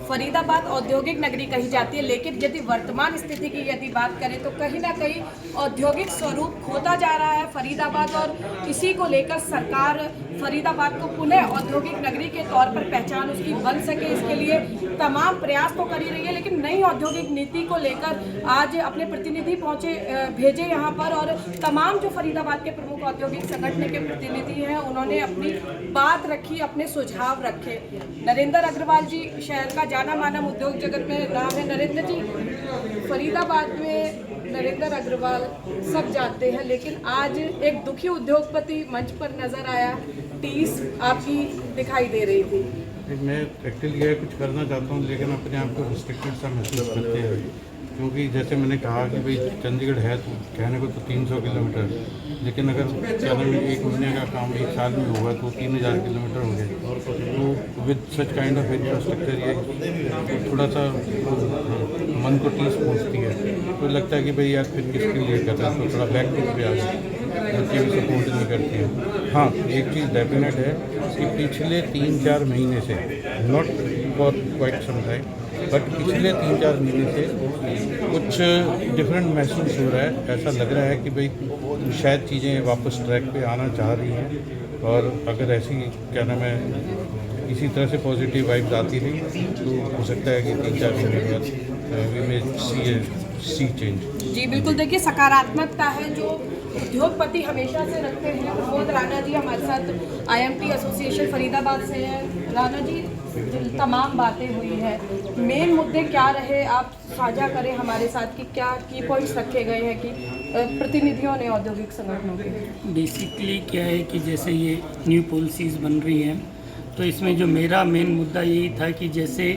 फरीदाबाद औद्योगिक नगरी कही जाती है, लेकिन यदि वर्तमान स्थिति की यदि बात करें तो कहीं ना कहीं औद्योगिक स्वरूप खोता जा रहा है फरीदाबाद, और इसी को लेकर सरकार फरीदाबाद को पुनः औद्योगिक नगरी के तौर पर पहचान उसकी बन सके, इसके लिए तमाम प्रयास तो कर ही रही है। लेकिन नई औद्योगिक नीति को लेकर आज अपने प्रतिनिधि भेजे यहाँ पर, और तमाम जो फरीदाबाद के प्रमुख औद्योगिक संगठन के प्रतिनिधि हैं उन्होंने अपनी बात रखी, अपने सुझाव रखे। नरेंद्र अग्रवाल जी शहर का जाना माना उद्योग जगत में नाम है। नरेंद्र जी, फरीदाबाद में नरेंद्र अग्रवाल सब जानते हैं, लेकिन आज एक दुखी उद्योगपति मंच पर नजर आया, टीस आपकी दिखाई दे रही थी। मैं एक्चुअली ये कुछ करना चाहता हूँ, लेकिन अपने आप को रिस्ट्रिक्टेड सा महसूस करते हैं, क्योंकि जैसे मैंने कहा कि भाई चंडीगढ़ है तो कहने को तो 300 किलोमीटर, लेकिन अगर क्या नाम एक महीने का काम एक साल में होगा तो 3000 किलोमीटर हो गए। तो with such kind of infrastructure ये थोड़ा सा मन को टीस पहुँचती है, तो लगता है कि भाई यार फिर किसके लिए कर रहा है, तो थोड़ा बैक टू पे आ गया। बच्चे भी सपोर्ट नहीं करते हैं। हाँ, एक चीज़ डेफिनेट है कि पिछले 3-4 महीने से, not for quite some time, but पिछले 3-4 महीने से कुछ डिफरेंट महसूस हो रहा है। ऐसा लग रहा है कि भाई शायद चीज़ें वापस ट्रैक पे आना चाह रही हैं, और अगर ऐसी क्या नाम है इसी तरह से पॉजिटिव वाइब्स आती रही तो हो सकता है कि 3-4 महीने बाद वी मे सी चेंज। जी बिल्कुल, देखिए सकारात्मकता है जो उद्योगपति हमेशा से रखते हैं। प्रमोद राणा जी हमारे साथ IMT एसोसिएशन फरीदाबाद से हैं। राणा जी, तमाम बातें हुई है, मेन मुद्दे क्या रहे आप साझा करें हमारे साथ कि क्या की पॉइंट्स रखे गए हैं कि प्रतिनिधियों ने औद्योगिक संगठनों के। बेसिकली क्या है कि जैसे ये न्यू पॉलिसीज़ बन रही हैं, तो इसमें जो मेरा मेन मुद्दा यही था कि जैसे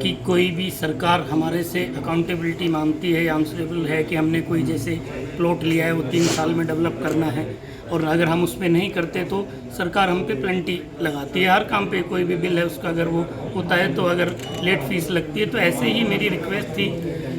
कि कोई भी सरकार हमारे से अकाउंटेबिलिटी मांगती है या आंसरेबल है कि हमने कोई जैसे प्लॉट लिया है वो 3 साल में डेवलप करना है, और अगर हम उस पर नहीं करते तो सरकार हम पे पेनल्टी लगाती है। हर काम पे कोई भी बिल है उसका अगर वो होता है तो अगर लेट फीस लगती है। तो ऐसे ही मेरी रिक्वेस्ट थी,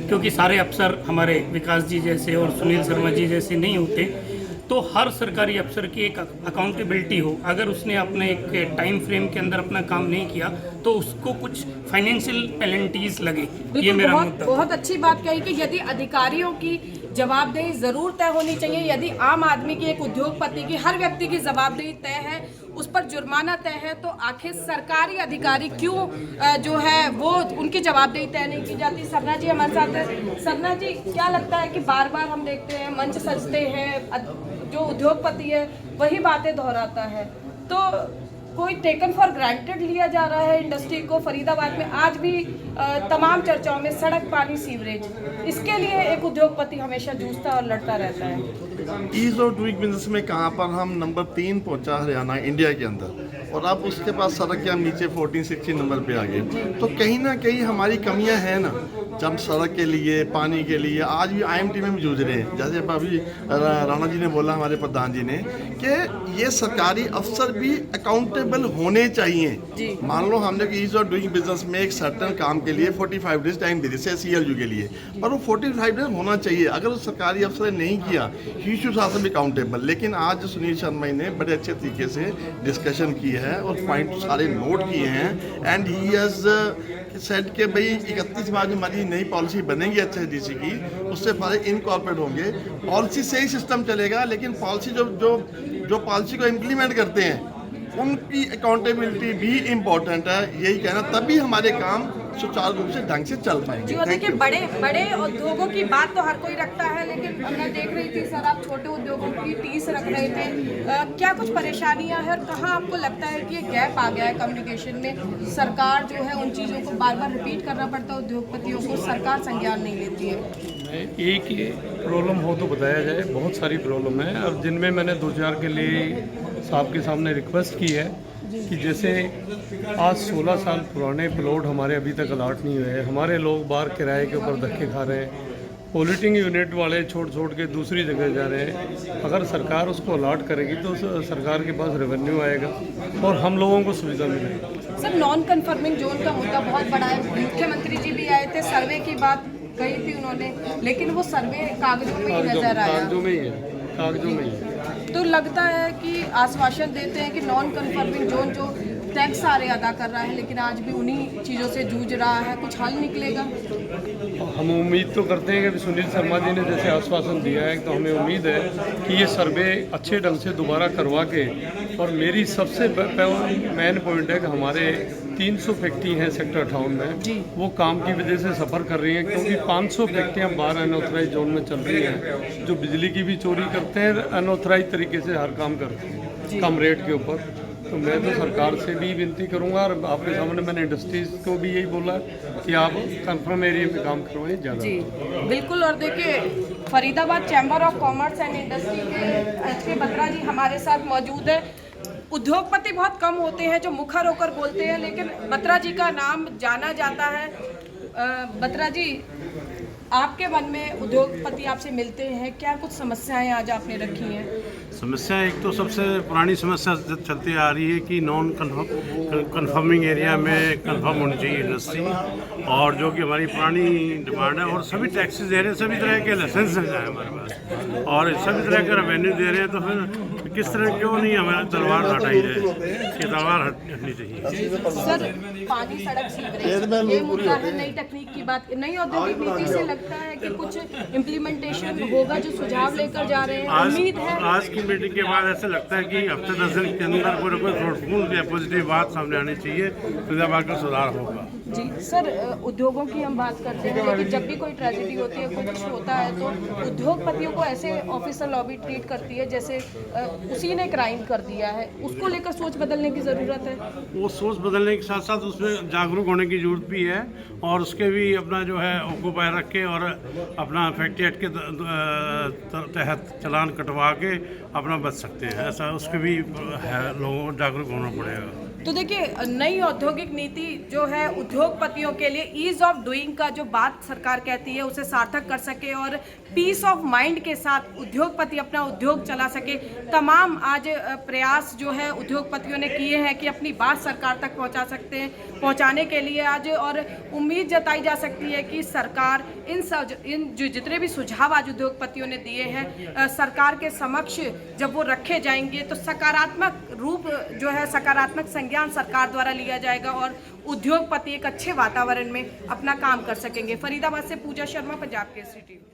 क्योंकि सारे अफसर हमारे विकास जी जैसे और सुनील शर्मा जी जैसे नहीं होते, तो हर सरकारी अफसर की एक अकाउंटेबिलिटी हो। अगर उसने अपने एक टाइम फ्रेम के अंदर अपना काम नहीं किया तो उसको कुछ फाइनेंशियल पेनल्टीज लगे। ये मेरा मुद्दा। बहुत अच्छी बात कही कि यदि अधिकारियों की जवाबदेही जरूर तय होनी चाहिए, यदि आम आदमी की, एक उद्योगपति की, हर व्यक्ति की जवाबदेही तय है, उस पर जुर्माना तय है, तो आखिर सरकारी अधिकारी क्यों जो है वो उनकी जवाबदेही तय नहीं की जाती। सरना जी हमारे साथ है। सरना जी, क्या लगता है कि बार बार हम देखते हैं मंच सजते हैं, जो उद्योगपति है वही बातें दोहराता है, तो कोई टेकन फॉर ग्रांटेड लिया जा रहा है इंडस्ट्री को। फरीदाबाद में आज भी तमाम चर्चाओं में सड़क, पानी, सीवरेज, इसके लिए एक उद्योगपति हमेशा जूझता और लड़ता रहता है। ईज ऑफ डूइंग बिजनेस में कहाँ पर हम नंबर 3 पहुँचा हरियाणा इंडिया के अंदर, और अब उसके बाद सड़क के हम नीचे 14-16 नंबर पे आ गए। तो कहीं ना कहीं हमारी कमियां हैं ना, जब सड़क के लिए, पानी के लिए आज भी IMT में भी जूझ रहे हैं। जैसे अभी राणा जी ने बोला, हमारे प्रधान जी ने, कि ये सरकारी अफसर भी अकाउंटेबल होने चाहिए। मान लो हमने ईज ऑफ डूइंग बिजनेस में एक सर्टन काम के लिए 45 डेज टाइम दे दी, CLU के लिए, पर वो 45 डेज होना चाहिए। अगर वो सरकारी अफसर ने नहीं किया, he should also be accountable. लेकिन आज सुनील शर्मा ने बड़े अच्छे तरीके से डिस्कशन की है और पॉइंट सारे नोट किए हैं, एंड ही हैज़ सेड के भाई 31 मार्च में हमारी नई पॉलिसी बनेगी HSDC की, उससे पहले इनकॉर्पोरेट होंगे। पॉलिसी से ही सिस्टम चलेगा, लेकिन पॉलिसी जो पॉलिसी को इम्प्लीमेंट करते हैं उनकी अकाउंटेबिलिटी भी इम्पोर्टेंट है। यही कहना, तभी हमारे काम सुचारू रूप से ढंग से चल पाएंगे। जी, देखिए बड़े उद्योगों की बात तो हर कोई रखता है, लेकिन मैं देख रही थी सर आप छोटे उद्योगों की टीस रख रहे थे। क्या कुछ परेशानियां हैं और कहाँ आपको लगता है कि ये गैप आ गया है कम्युनिकेशन में? सरकार जो है उन चीज़ों को बार बार रिपीट करना पड़ता है उद्योगपतियों को, सरकार संज्ञान नहीं लेती है। एक ही प्रॉब्लम हो तो बताया जाए, बहुत सारी प्रॉब्लम है, और जिनमें मैंने 2-4 के लिए साहब के सामने रिक्वेस्ट की है कि जैसे आज 16 साल पुराने प्लॉट हमारे अभी तक अलाट नहीं हुए हैं। हमारे लोग बाहर किराए के ऊपर धक्के खा रहे हैं, पॉलिटिंग यूनिट वाले छोड़ के दूसरी जगह जा रहे हैं। अगर सरकार उसको अलाट करेगी तो सरकार के पास रेवेन्यू आएगा और हम लोगों को सुविधा मिलेगी। सर, नॉन कन्फर्मिंग जोन का मुद्दा बहुत बड़ा है। मुख्यमंत्री जी भी आए थे, सर्वे की बात कही थी उन्होंने, लेकिन वो सर्वे कागजों में ही नजर आया। कागजों में ही है। तो लगता है कि आश्वासन देते हैं कि नॉन कन्फर्मिंग जोन जो टैक्स सारे अदा कर रहा है, लेकिन आज भी उन्हीं चीज़ों से जूझ रहा है। कुछ हल निकलेगा? हम उम्मीद तो करते हैं कि सुनील शर्मा जी ने जैसे आश्वासन दिया है, तो हमें उम्मीद है कि ये सर्वे अच्छे ढंग से दोबारा करवा के, और मेरी सबसे मेन पॉइंट है कि हमारे 300 फैक्ट्री हैं सेक्टर 58 में, वो काम की वजह से सफ़र कर रही हैं, क्योंकि 500 फैक्ट्रियाँ बाहर अनऑथराइज जोन में चल रही हैं, जो बिजली की भी चोरी करते हैं, अनऑथराइज तरीके से हर काम करते हैं कम रेट के ऊपर। तो मैं तो सरकार से भी विनती करूंगा, और आपके सामने मैंने इंडस्ट्रीज को भी यही बोला कि आप कंफर्म एरिया में काम करवाएं ज़्यादा। जी बिल्कुल। और देखिए, Faridabad chamber of commerce and industry के HK बत्रा जी हमारे साथ मौजूद है। उद्योगपति बहुत कम होते हैं जो मुखर होकर बोलते हैं, लेकिन बत्रा जी का नाम जाना जाता है। बत्रा जी, आपके मन में उद्योगपति आपसे मिलते हैं, क्या कुछ समस्याएं आज आपने रखी हैं? समस्या एक तो सबसे पुरानी समस्या चलती आ रही है कि नॉन कन्फर्मिंग एरिया में कन्फर्म होनी चाहिए इंडस्ट्री, और जो कि हमारी पुरानी डिमांड है। और सभी टैक्सेस दे रहे हैं, सभी तरह के लाइसेंस हैं हमारे पास, और सभी तरह का रेवेन्यू दे रहे हैं, तो फिर किस तरह क्यों नहीं हमारा तलवार हटाई जाए, कि तलवार हटनी चाहिए। सर, पानी, सड़क, सीवरेज, ये मुद्दा है। नई तकनीक की बात, नई औद्योगिक नीति से लगता है कि कुछ इम्प्लीमेंटेशन होगा जो सुझाव लेकर जा रहे हैं, उम्मीद है? आज की मीटिंग के बाद ऐसा लगता है कि हफ्ते 10 दिन के अंदर कोई फ्रूटफुल या पॉजिटिव बात सामने आनी चाहिए, फरीदाबाद का सुधार होगा। जी सर, उद्योगों की हम बात करते हैं, लेकिन जब भी कोई ट्रेजेडी होती है, कुछ होता है, तो उद्योगपतियों को ऐसे ऑफिसर लॉबी ट्रीट करती है जैसे उसी ने क्राइम कर दिया है। उसको लेकर सोच बदलने की ज़रूरत है। वो सोच बदलने के साथ साथ उसमें जागरूक होने की जरूरत भी है, और उसके भी अपना जो है ऑक्यूपाई रख के और अपना फैक्ट्री एक्ट के तहत चालान कटवा के अपना बच सकते हैं। ऐसा उसके भी है, लोगों को जागरूक होना पड़ेगा। तो देखिए, नई औद्योगिक नीति जो है उद्योगपतियों के लिए ईज ऑफ डूइंग का जो बात सरकार कहती है उसे सार्थक कर सके, और पीस ऑफ माइंड के साथ उद्योगपति अपना उद्योग चला सके। तमाम आज प्रयास जो है उद्योगपतियों ने किए हैं कि अपनी बात सरकार तक पहुंचाने के लिए आज, और उम्मीद जताई जा सकती है कि सरकार इन जो जितने भी सुझाव आज उद्योगपतियों ने दिए हैं सरकार के समक्ष जब वो रखे जाएंगे, तो सकारात्मक रूप जो है, सकारात्मक संज्ञान सरकार द्वारा लिया जाएगा, और उद्योगपति एक अच्छे वातावरण में अपना काम कर सकेंगे। फरीदाबाद से पूजा शर्मा, पंजाब केसरी टीवी।